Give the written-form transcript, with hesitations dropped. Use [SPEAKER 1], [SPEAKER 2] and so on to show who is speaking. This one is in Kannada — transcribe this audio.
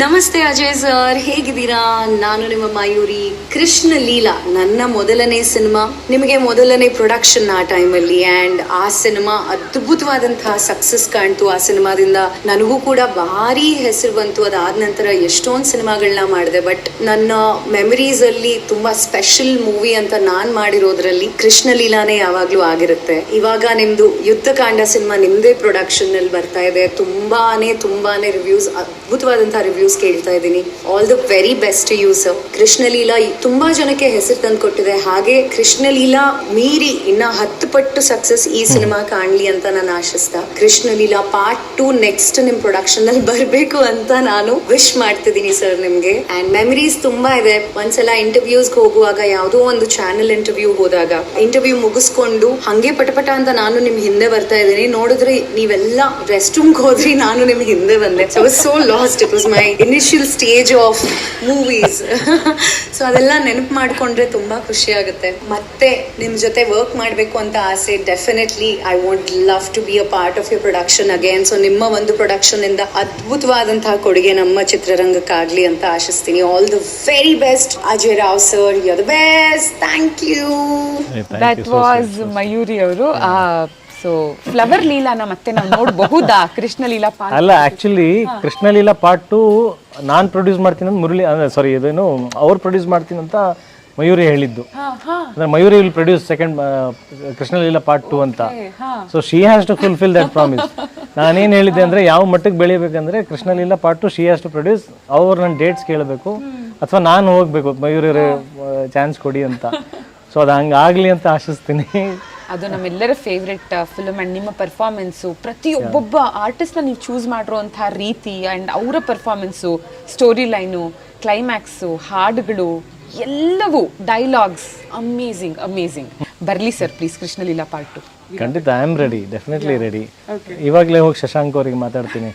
[SPEAKER 1] ನಮಸ್ತೆ ಅಜಯ್ ಸರ್, ಹೇಗಿದ್ದೀರಾ? ನಾನು ನಿಮ್ಮ ಮಯೂರಿ. ಕೃಷ್ಣ ಲೀಲಾ ನನ್ನ ಮೊದಲನೇ ಸಿನಿಮಾ, ನಿಮಗೆ ಮೊದಲನೇ ಪ್ರೊಡಕ್ಷನ್ ಆ ಟೈಮಲ್ಲಿ. ಆ್ಯಂಡ್ ಆ ಸಿನಿಮಾ ಅದ್ಭುತವಾದಂತಹ ಸಕ್ಸಸ್ ಕಾಣ್ತು. ಆ ಸಿನಿಮಾದಿಂದ ನನಗೂ ಕೂಡ ಭಾರಿ ಹೆಸರು ಬಂತು. ಅದಾದ ನಂತರ ಎಷ್ಟೊಂದು ಸಿನಿಮಾಗಳನ್ನ ಮಾಡಿದೆ. ಬಟ್ ನನ್ನ ಮೆಮರೀಸ್ ಅಲ್ಲಿ ತುಂಬಾ ಸ್ಪೆಷಲ್ ಮೂವಿ ಅಂತ ನಾನ್ ಮಾಡಿರೋದ್ರಲ್ಲಿ ಕೃಷ್ಣ ಲೀಲಾನೇ ಯಾವಾಗ್ಲೂ ಆಗಿರುತ್ತೆ. ಇವಾಗ ನಿಮ್ದು ಯುದ್ಧಕಾಂಡ ಸಿನಿಮಾ ನಿಮ್ದೇ ಪ್ರೊಡಕ್ಷನ್ ಅಲ್ಲಿ ಬರ್ತಾ ಇದೆ. ತುಂಬಾನೇ ರಿವ್ಯೂಸ್, ಅದ್ಭುತವಾದಂತಹ ರಿವ್ಯೂಸ್ ಕೇಳ್ತಾ ಇದ್ದೀನಿ. All the very best to you sir. Krishna Leela ತುಂಬಾ ಜನಕ್ಕೆ ಹೆಸರು ತಂದು ಕೊಟ್ಟಿದೆ. ಹಾಗೆ ಕೃಷ್ಣ ಲೀಲಾ ಮೀರಿ ಇನ್ನ 10 ಪಟ್ಟು ಸಕ್ಸಸ್ ಈ ಸಿನಿಮಾ ಕಾಣ್ಲಿ ಅಂತ ನಾನು ಆಶಿಸ್ತಾ, ಕೃಷ್ಣ ಲೀಲಾ ಪಾರ್ಟ್ 2 ನೆಕ್ಸ್ಟ್ ನಿಮ್ ಪ್ರೊಡಕ್ಷನ್ ಅಲ್ಲಿ ಬರ್ಬೇಕು ಅಂತ ನಾನು ವಿಶ್ ಮಾಡ್ತಿದ್ದೀನಿ ಸರ್ ನಿಮ್ಗೆ. ಅಂಡ್ ಮೆಮರೀಸ್ ತುಂಬಾ ಇದೆ. ಒಂದ್ಸಲ ಇಂಟರ್ವ್ಯೂಸ್ ಹೋಗುವಾಗ, ಯಾವುದೋ ಒಂದು ಚಾನೆಲ್ ಇಂಟರ್ವ್ಯೂ ಹೋದಾಗ, ಇಂಟರ್ವ್ಯೂ ಮುಗಿಸ್ಕೊಂಡು ಹಂಗೆ ಪಟಪಟ ಅಂತ ನಾನು ನಿಮ್ ಹಿಂದೆ ಬರ್ತಾ ಇದ್ದೀನಿ. ನೋಡಿದ್ರೆ ನೀವೆಲ್ಲ ರೆಸ್ಟ್ ರೂಮ್ ಹೋದ್ರಿ, ನಾನು ನಿಮ್ ಹಿಂದೆ ಬಂದೆ. I was so last. It was my initial stage of movies. So ಅದೆಲ್ಲ ನೆನಪು ಮಾಡ್ಕೊಂಡ್ರೆ ತುಂಬಾ ಖುಷಿ ಆಗುತ್ತೆ. ಮತ್ತೆ ನಿಮ್ ಜೊತೆ ವರ್ಕ್ ಮಾಡ್ಬೇಕು ಅಂತ ಆಸೆ. Definitely I want love to be a part of your production again. So ನಿಮ್ಮ ಒಂದು ಪ್ರೊಡಕ್ಷನ್ ಇಂದ ಅದ್ಭುತವಾದಂತಹ ಕೊಡುಗೆ ನಮ್ಮ ಚಿತ್ರರಂಗಕ್ಕಾಗ್ಲಿ ಅಂತ ಆಶಿಸ್ತೀನಿ. All the very best Ajay Rao sir, you are the best. Thank you.
[SPEAKER 2] That was Mayuri ಅವರು. ಸೊ ಫ್ಲವರ್ ಲೀಲಾನ ಮತ್ತೆ ನಾವು ನೋಡಬಹುದಾ? ಕೃಷ್ಣ ಲೀಲಾ ಪಾರ್ಟ್
[SPEAKER 3] ಅಲ್ಲ, ಆಕ್ಚುಲಿ ಕೃಷ್ಣ ಲೀಲಾ ಪಾರ್ಟ್ 2 ನಾನ್ ಪ್ರೊಡ್ಯೂಸ್ ಮಾಡ್ತೀನಿ ಅಂತ ಮುರಳಿ, ಸಾರಿ ಇದೇನು ಅವ್ರು ಪ್ರೊಡ್ಯೂಸ್ ಮಾಡ್ತೀನಿ ಅಂತ ಮಯೂರಿ ಹೇಳಿದ್ದು. ಅಂದ್ರೆ Mayuri will produce second Krishna Leela part 2 ಅಂತ. So she has to fulfil that promise. ನಾನೇನು ಹೇಳಿದ್ದೆ ಅಂದ್ರೆ, ಯಾವ ಮಟ್ಟಕ್ಕೆ ಬೆಳಿಬೇಕಂದ್ರೆ Krishna Leela part 2 she has to produce. ಅವ್ರು ನನ್ನ ಡೇಟ್ಸ್ ಕೇಳಬೇಕು ಅಥವಾ ನಾನು ಹೋಗ್ಬೇಕು, ಮಯೂರಿ ಚಾನ್ಸ್ ಕೊಡಿ ಅಂತ. ಸೊ ಅದು ಹಂಗಾಗ್ಲಿ ಅಂತ ಆಶಿಸ್ತೀನಿ.
[SPEAKER 2] ಅದು ನಮ್ಮೆಲ್ಲರ ಫೇವ್ರೆಟ್ ಫಿಲ್ಮ್. ಆ್ಯಂಡ್ ನಿಮ್ಮ ಪರ್ಫಾರ್ಮೆನ್ಸು, ಪ್ರತಿಯೊಬ್ಬೊಬ್ಬ ಆರ್ಟಿಸ್ಟ್ನ ನೀವು ಚೂಸ್ ಮಾಡಿರುವಂಥ ರೀತಿ ಆ್ಯಂಡ್ ಅವರ ಪರ್ಫಾರ್ಮೆನ್ಸು, ಸ್ಟೋರಿ ಲೈನು, ಕ್ಲೈಮ್ಯಾಕ್ಸು, ಹಾಡುಗಳು, ಎಲ್ಲವೂ, ಡೈಲಾಗ್ಸ್, ಅಮೇಝಿಂಗ್. ಬರಲಿ sir please Krishna Leela part 2.
[SPEAKER 3] ಖಂಡಿತ, I am ready, definitely ready. ಇವಾಗಲೇ ಹೋಗಿ ಶಶಾಂಕ್ ಅವ್ರಿಗೆ ಮಾತಾಡ್ತೀನಿ.